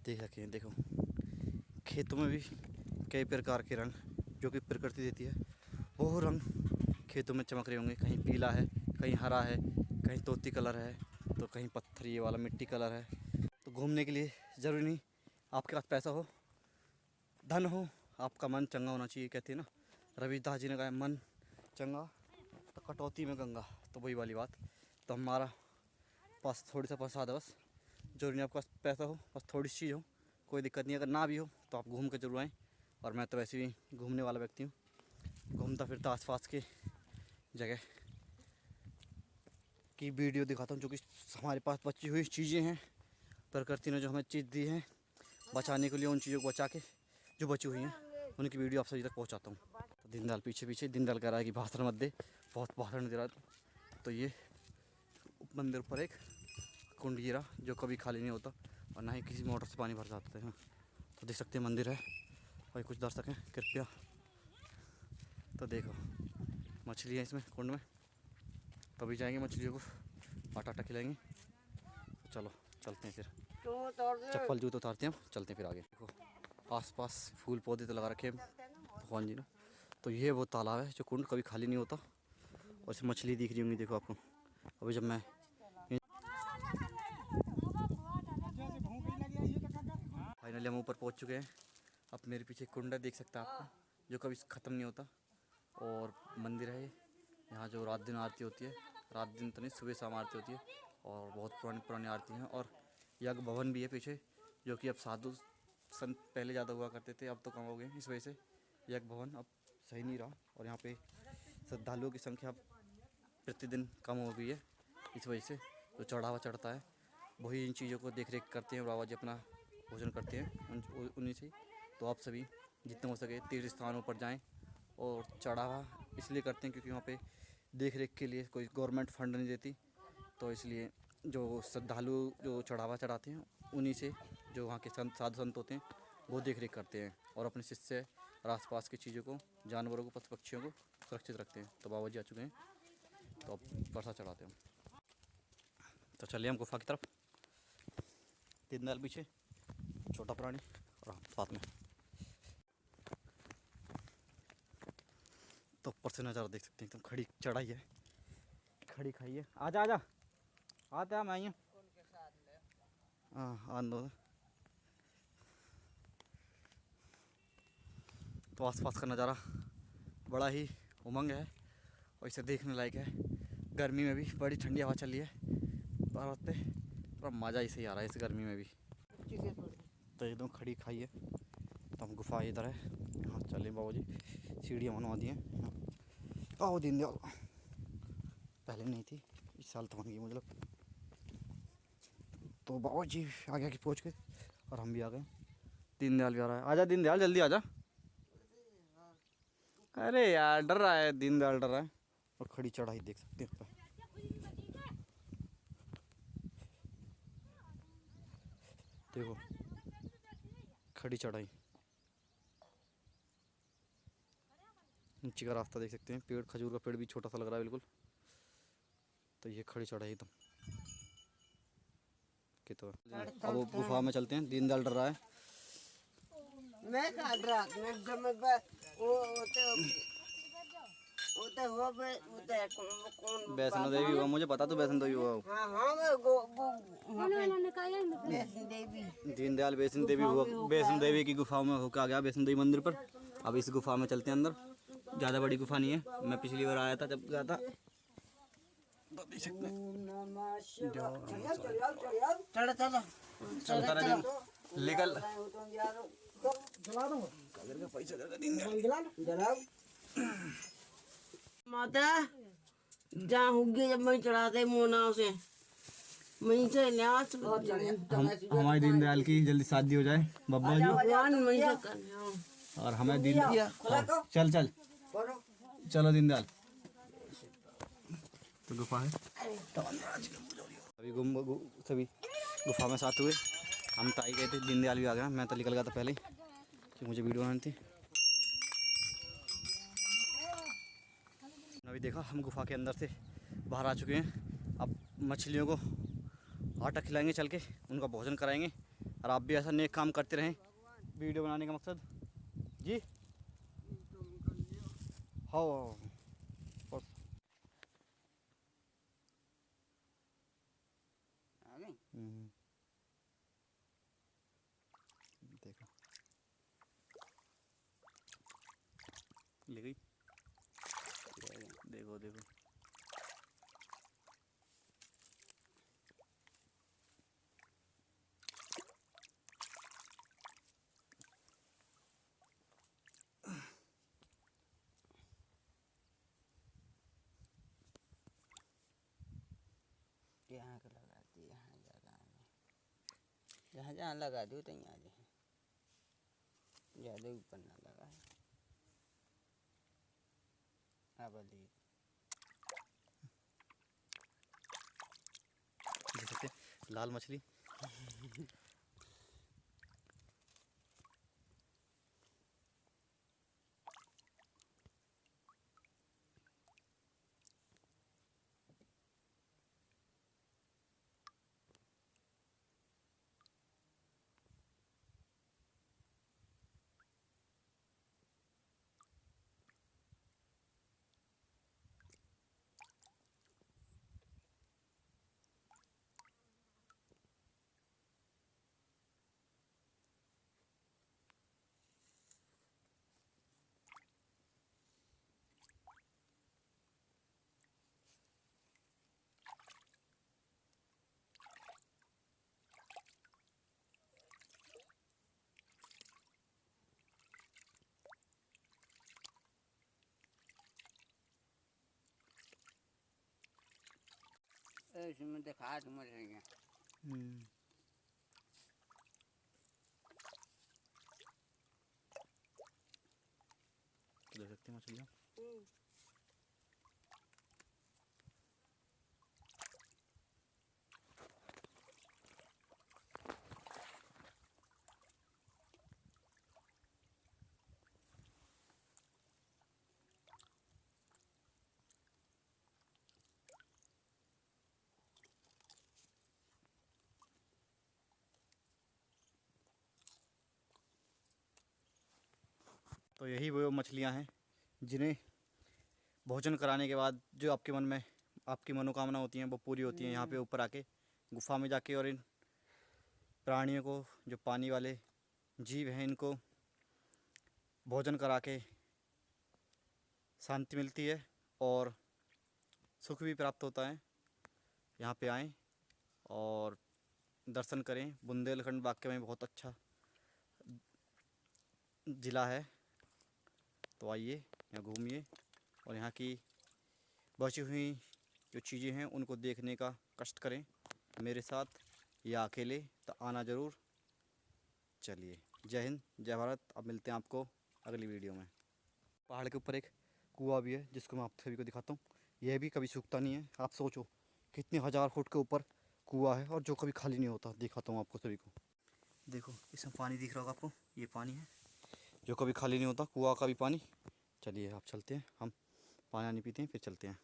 देख सकें, देखो खेतों में भी कई प्रकार के रंग जो कि प्रकृति देती है, वो रंग खेतों में चमक रहे होंगे। कहीं पीला है, कहीं हरा है, कहीं तोती कलर है, तो कहीं पत्थर ये वाला मिट्टी कलर है। तो घूमने के लिए ज़रूरी नहीं आपके पास पैसा हो, धन हो, आपका मन चंगा होना चाहिए। कहते हैं ना, रविदास जी ने कहा मन चंगा तो कटौती में गंगा। तो वही वाली बात। तो हमारा पास थोड़ी सा प्रसाद है, बस जरूरी नहीं आपके पास पैसा हो, बस थोड़ी सी चीज़ हो, कोई दिक्कत नहीं। अगर ना भी हो तो आप घूम कर जरूर आएँ। और मैं तो वैसे भी घूमने वाला व्यक्ति हूँ, घूमता फिरता आसपास के जगह की वीडियो दिखाता हूँ जो कि हमारे पास बची हुई चीज़ें हैं। प्रकृति ने जो हमें चीज़ दी है बचाने के लिए, उन चीज़ों को बचा के जो बची हुई हैं उनकी वीडियो आप सभी तक पहुँचाता हूँ। तो दीनदयाल पीछे पीछे, दीनदयाल कह रहा है कि भाषण मत दे, बहुत भाषण दे रहा है। तो ये मंदिर पर एक कुंड गिरा जो कभी खाली नहीं होता और ना ही किसी मोटर से पानी भर जाता है। तो देख सकते हैं मंदिर है। और कुछ दर्शक हैं, कृपया। तो देखो मछली है इसमें कुंड में, तभी जाएंगे मछलियों को आटा आटा खिलाएंगे। तो चलो चलते हैं फिर, चप्पल जूते उतारते हैं, हम चलते हैं फिर आगे। देखो आसपास फूल पौधे तो लगा रखे हैं भगवान जी ने। तो ये वो तालाब है जो कुंड कभी खाली नहीं होता। और इसमें मछली दिख रही होंगी, देखो आपको। अभी जब मैं फाइनली हम ऊपर पहुंच चुके हैं। अब मेरे पीछे कुंड है, देख सकते हैं आपको, जो कभी ख़त्म नहीं होता। और मंदिर है यहाँ जो रात दिन आरती होती है। रात दिन तो नहीं, सुबह शाम आरती होती है और बहुत पुरानी पुरानी आरती हैं। और यज्ञ भवन भी है पीछे, जो कि अब साधु संत पहले ज़्यादा हुआ करते थे, अब तो कम हो गए। इस वजह से यज्ञ भवन अब सही नहीं रहा और यहाँ पे श्रद्धालुओं की संख्या प्रतिदिन कम हो गई है। इस वजह से जो चढ़ावा चढ़ता है वही इन चीज़ों को देख रेख करते हैं। बाबा जी अपना भोजन करते हैं उन्हीं से। तो आप सभी जितने हो सके तीर्थ स्थानों पर जाएं। और चढ़ावा इसलिए करते हैं क्योंकि वहाँ पे देख रेख के लिए कोई गवर्नमेंट फंड नहीं देती। तो इसलिए जो श्रद्धालु जो चढ़ावा चढ़ाते हैं उन्हीं से, जो वहाँ के संत साधु संत होते हैं, वो देख रेख करते हैं और अपने शिष्य और आसपास की चीज़ों को, जानवरों को, पशु पक्षियों को सुरक्षित रखते हैं। तो बाबा जी आ चुके हैं, तो अब प्रसाद चढ़ाते हैं। तो चलिए हम गुफा की तरफ। दीनदयाल पीछे, छोटा प्राणी और हम साथ में। तो ऊपर से नज़ारा देख सकते हैं, एकदम खड़ी चढ़ाई है, खड़ी खाई है। आजा आजा आते हम आइए। हाँ आंदो। तो आसपास का नज़ारा बड़ा ही उमंग है और इसे देखने लायक है। गर्मी में भी बड़ी ठंडी हवा चल रही है पर्वत पे, पूरा मज़ा इसे ही आ रहा है इस गर्मी में भी। तो एकदम खड़ी खाई है। तो हम गुफा इधर है, यहाँ चले बाबू जी, सीढ़ियाँ बनवा दी हैं। आओ दीनदयाल, पहले नहीं थी, इस साल तो बन गई मुझे लगता। तो बाबू जी आगे आके पहुँच गए और हम भी आ गए। दीनदयाल भी आ रहा है, आजा दीनदयाल जल्दी आजा। अरे यार डर रहा है, दीनदयाल डर रहा है। और खड़ी चढ़ाई देख सकते हैं, देखो खड़ी चढ़ाई, नीचे का रास्ता देख सकते हैं। पेड़, खजूर का पेड़ भी छोटा सा लग रहा है बिल्कुल। तो ये खड़ी चढ़ाई एकदम कि तो अब वो गुफा में चलते हैं। दीनदयाल डर रहा है। मैं काट रहा मैं कौन वैष्णो देवी हुआ, मुझे पता तो वैष्णो देवी हुआ। हाँ हाँ मैं वैष्णो देवी। दीनदयाल वैष्णो देवी हुआ, वैष्णो देवी की गुफाओं में होकर आ गया, वैष्णो देवी मंदिर पर। अब इस गुफा में चलते हैं अंदर। ज़्यादा बड़ी गुफा नहीं है, मैं पिछली बार आया था जब गया था। तो देख सकते हैं चलो चलो चलता रहे लीगल जला दो पैसा दे दीनदयाल। जलाओ माता जहाँ होगी जब मैं चढ़ाते मोना से वहीं से न्यास हमारे दीनदयाल की जल्दी शादी हो जाए बब्बा जी, भगवान वहीं से करने और हमें दीनदयाल। चल चल चलो दीनदयाल। तो गुफा है, सभी गुफा में साथ हुए। हम तो आई गए थे, दीनदयाल भी आ गया। मैं तो निकल गया था पहले कि मुझे वीडियो बनानी थी। अभी देखा हम गुफा के अंदर से बाहर आ चुके हैं। अब मछलियों को आटा खिलाएंगे चल के, उनका भोजन कराएंगे और आप भी ऐसा नेक काम करते रहें। वीडियो बनाने का मकसद जी हाँ और देखो ले गई। देखो देखो यहाँ का लगा दी, यहाँ जगह में जहाँ जहाँ लगा दो तो यहाँ जो ज़्यादा ऊपर ना लगा है। अब देख देख सकते लाल मछली। इसमें दिखा तुम रही हैं। देख सकते हैं मछलियाँ। तो यही वो मछलियाँ हैं जिन्हें भोजन कराने के बाद जो आपके मन में आपकी मनोकामना होती हैं वो पूरी होती हैं। यहाँ पे ऊपर आके गुफा में जाके और इन प्राणियों को जो पानी वाले जीव हैं इनको भोजन करा के शांति मिलती है और सुख भी प्राप्त होता है। यहाँ पे आएँ और दर्शन करें। बुंदेलखंड वाकई में बहुत अच्छा ज़िला है, तो आइए यहाँ घूमिए और यहाँ की बची हुई जो चीज़ें हैं उनको देखने का कष्ट करें मेरे साथ या अकेले, तो आना ज़रूर। चलिए जय हिंद जय भारत। अब मिलते हैं आपको अगली वीडियो में। पहाड़ के ऊपर एक कुआं भी है जिसको मैं आप सभी को दिखाता हूँ। यह भी कभी सूखता नहीं है। आप सोचो कितने 1000 फुट के ऊपर कुआं है और जो कभी खाली नहीं होता। दिखाता हूँ आपको सभी को। देखो इसमें पानी दिख रहा होगा आपको, ये पानी है जो कभी खाली नहीं होता, कुआं का भी पानी। चलिए आप चलते हैं, हम पानी पीते हैं फिर चलते हैं।